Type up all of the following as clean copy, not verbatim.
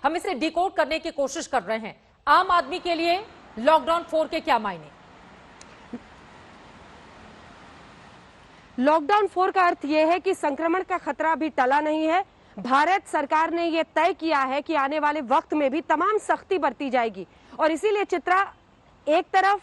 हम इसे डिकोड करने की कोशिश कर रहे हैं। आम आदमी के लिए लॉकडाउन 4 के क्या मायने? लॉकडाउन 4 का अर्थ यह है कि संक्रमण का खतरा अभी टला नहीं है। भारत सरकार ने यह तय किया है कि आने वाले वक्त में भी तमाम सख्ती बरती जाएगी और इसीलिए चित्रा, एक तरफ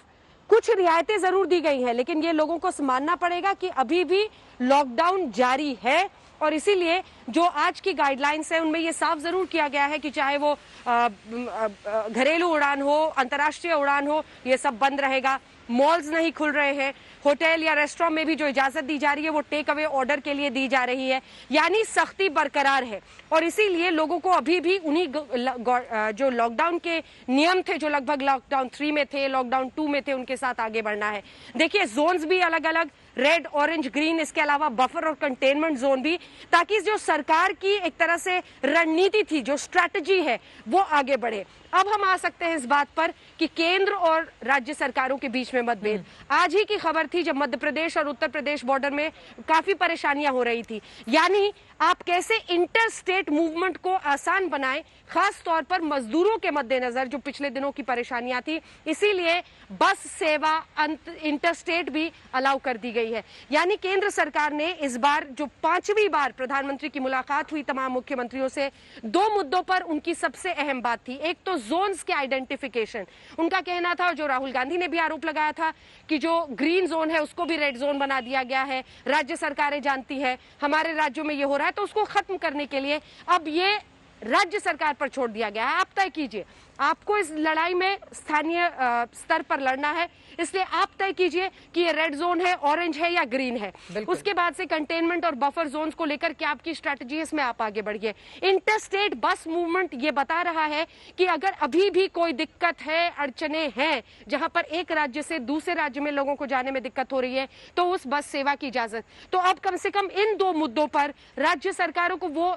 कुछ रियायतें जरूर दी गई हैं, लेकिन ये लोगों को मानना पड़ेगा कि अभी भी लॉकडाउन जारी है और इसीलिए जो आज की गाइडलाइंस है उनमें ये साफ जरूर किया गया है कि चाहे वो घरेलू उड़ान हो, अंतर्राष्ट्रीय उड़ान हो, ये सब बंद रहेगा। मॉल्स नहीं खुल रहे हैं, होटल या रेस्टोरेंट में भी जो इजाजत दी जा रही है वो टेक अवे ऑर्डर के लिए दी जा रही है, यानी सख्ती बरकरार है। और इसीलिए लोगों को अभी भी उन्हीं जो लॉकडाउन के नियम थे, जो लगभग लॉकडाउन 3 में थे, लॉकडाउन 2 में थे, उनके साथ आगे बढ़ना है। देखिए, जोन्स भी अलग अलग, रेड, ऑरेंज, ग्रीन, इसके अलावा बफर और कंटेनमेंट जोन भी, ताकि जो सरकार की एक तरह से रणनीति थी, जो स्ट्रैटेजी है, वो आगे बढ़े। अब हम आ सकते हैं इस बात पर कि केंद्र और राज्य सरकारों के बीच में मतभेद। आज ही की खबर थी जब मध्य प्रदेश और उत्तर प्रदेश बॉर्डर में काफी परेशानियां हो रही थी, यानी आप कैसे इंटर स्टेट मूवमेंट को आसान बनाएं, खास तौर पर मजदूरों के मद्देनजर जो पिछले दिनों की परेशानियां थी। इसीलिए बस सेवा इंटरस्टेट भी अलाउ कर दी गई है। यानी केंद्र सरकार ने इस बार जो 5वीं बार प्रधानमंत्री की मुलाकात हुई तमाम मुख्यमंत्रियों से, 2 मुद्दों पर उनकी सबसे अहम बात थी। एक तो जोन्स के आइडेंटिफिकेशन, उनका कहना था, जो राहुल गांधी ने भी आरोप लगाया था, कि जो ग्रीन जोन है उसको भी रेड जोन बना दिया गया है। राज्य सरकारें जानती है हमारे राज्यों में ये हो रहा है, तो उसको खत्म करने के लिए अब ये राज्य सरकार पर छोड़ दिया गया है। आप तय कीजिए, आपको इस लड़ाई में स्थानीय स्तर पर लड़ना है, इसलिए आप तय कीजिए कि ये रेड जोन है, ऑरेंज है या ग्रीन है। उसके बाद से कंटेनमेंट और बफर जोन्स को लेकर क्या आपकी स्ट्रैटेजी है, इसमें आप आगे बढ़िए। इंटरस्टेट बस मूवमेंट ये बता रहा है कि अगर अभी भी कोई दिक्कत है, अड़चने हैं, जहां पर एक राज्य से दूसरे राज्य में लोगों को जाने में दिक्कत हो रही है, तो उस बस सेवा की इजाजत। तो अब कम से कम इन 2 मुद्दों पर राज्य सरकारों को वो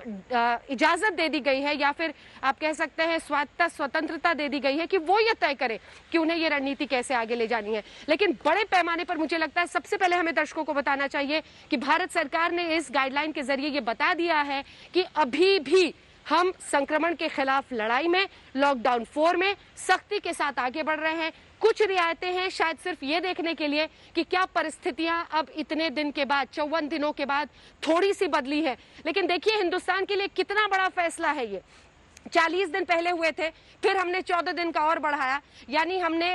इजाजत दे दी गई है, या फिर आप कह सकते हैं स्वतंत्रता दे दी गई है कि वो ये तय करे कि उन्हें ये रणनीति कैसे आगे ले जानी है। लेकिन बड़े पैमाने पर मुझे लगता है सबसे पहले हमें दर्शकों को बताना चाहिए कि भारत सरकार ने इस गाइडलाइन के जरिए ये बता दिया है कि अभी भी हम संक्रमण के खिलाफ लड़ाई में लॉकडाउन 4 में सख्ती के साथ आगे बढ़ रहे हैं। कुछ रियायतें हैं शायद सिर्फ ये देखने के लिए कि क्या परिस्थितियां अब इतने दिन के बाद, 54 दिनों के बाद थोड़ी सी बदली है। लेकिन देखिए, हिंदुस्तान के लिए कितना बड़ा फैसला है ये। 40 दिन पहले हुए थे, फिर हमने 14 दिन का और बढ़ाया, यानी हमने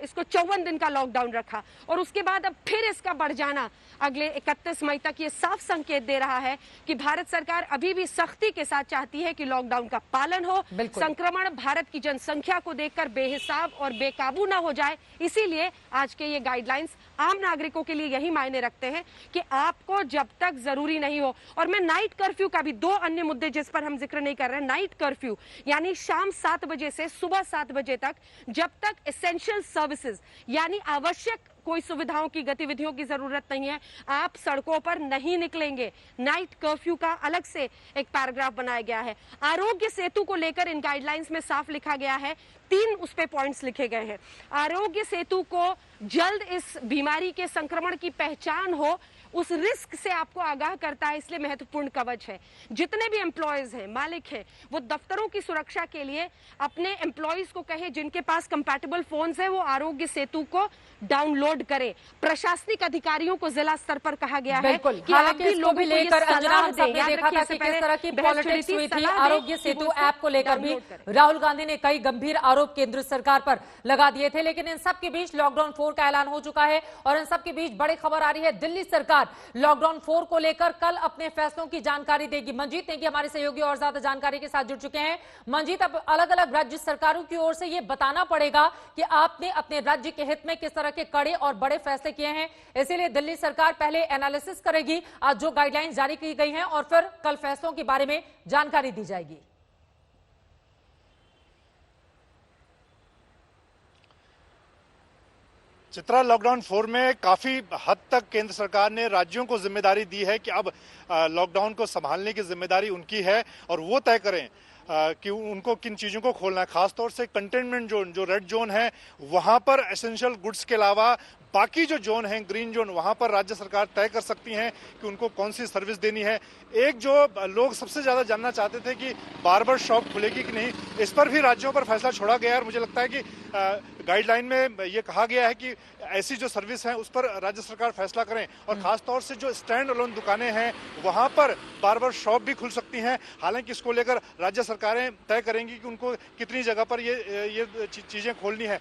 इसको 54 दिन का लॉकडाउन रखा, और उसके बाद अब फिर इसका बढ़ जाना अगले 31 मई तक ये साफ संकेत दे रहा है कि भारत सरकार अभी भी सख्ती के साथ चाहती है कि लॉकडाउन का पालन हो, संक्रमण भारत की जनसंख्या को देखकर बेहिसाब और बेकाबू ना हो जाए। इसीलिए आज के ये गाइडलाइंस आम नागरिकों के लिए यही मायने रखते हैं कि आपको जब तक जरूरी नहीं हो। और मैं नाइट कर्फ्यू का भी, 2 अन्य मुद्दे जिस पर हम जिक्र नहीं कर रहे हैं, नाइट कर्फ्यू यानी शाम 7 बजे से सुबह 7 बजे तक, जब तक एसेंशियल सर्विसेज यानी आवश्यक कोई सुविधाओं की गतिविधियों की जरूरत नहीं है, आप सड़कों पर नहीं निकलेंगे। नाइट कर्फ्यू का अलग से एक पैराग्राफ बनाया गया है। आरोग्य सेतु को लेकर इन गाइडलाइंस में साफ लिखा गया है, 3 उस पे पॉइंट्स लिखे गए हैं। आरोग्य सेतु को जल्द इस बीमारी के संक्रमण की पहचान हो, उस रिस्क से आपको आगाह करता है, इसलिए महत्वपूर्ण कवच है। जितने भी एम्प्लॉयज हैं, मालिक हैं, वो दफ्तरों की सुरक्षा के लिए अपने एम्प्लॉयज को कहे जिनके पास कंपैटिबल फोन्स है वो आरोग्य सेतु को डाउनलोड करें। प्रशासनिक अधिकारियों को जिला स्तर पर कहा गया है कि हालांकि इसको भी लेकर अंजना, हम सबने देखा था कि किस तरह की पॉलिटिक्स हुई थी आरोग्य सेतु ऐप को लेकर भी। राहुल गांधी ने कई गंभीर आरोप केंद्र सरकार पर लगा दिए थे, लेकिन इन सब के बीच लॉकडाउन 4 का ऐलान हो चुका है और इन सब के बीच बड़ी खबर आ रही है, दिल्ली सरकार लॉकडाउन 4 को लेकर कल अपने फैसलों की जानकारी देगी। मंजीत नेगी हमारे सहयोगी और ज्यादा जानकारी के साथ जुड़ चुके हैं। मंजीत, अब अलग अलग राज्य सरकारों की ओर से यह बताना पड़ेगा कि आपने अपने राज्य के हित में किस तरह के कड़े और बड़े फैसले किए हैं, इसीलिए दिल्ली सरकार पहले एनालिसिस करेगी आज जो गाइडलाइंस जारी की गई हैं और फिर कल फैसलों के बारे में जानकारी दी जाएगी। चित्रा, लॉकडाउन 4 में काफी हद तक केंद्र सरकार ने राज्यों को जिम्मेदारी दी है कि अब लॉकडाउन को संभालने की जिम्मेदारी उनकी है और वो तय करें कि उनको किन चीजों को खोलना है। खासतौर से कंटेनमेंट जोन, जो रेड जोन है, वहां पर एसेंशियल गुड्स के अलावा बाकी जो जोन है, ग्रीन जोन, वहां पर राज्य सरकार तय कर सकती हैं कि उनको कौन सी सर्विस देनी है। एक जो लोग सबसे ज्यादा जानना चाहते थे कि बार्बर शॉप खुलेगी कि नहीं, इस पर भी राज्यों पर फैसला छोड़ा गया है और मुझे लगता है कि गाइडलाइन में ये कहा गया है कि ऐसी जो सर्विस है उस पर राज्य सरकार फैसला करें और खासतौर से जो स्टैंड अलोन दुकानें हैं वहां पर बार्बर शॉप भी खुल सकती हैं। हालांकि इसको लेकर राज्य सरकारें तय करेंगी कि उनको कितनी जगह पर ये चीजें खोलनी है।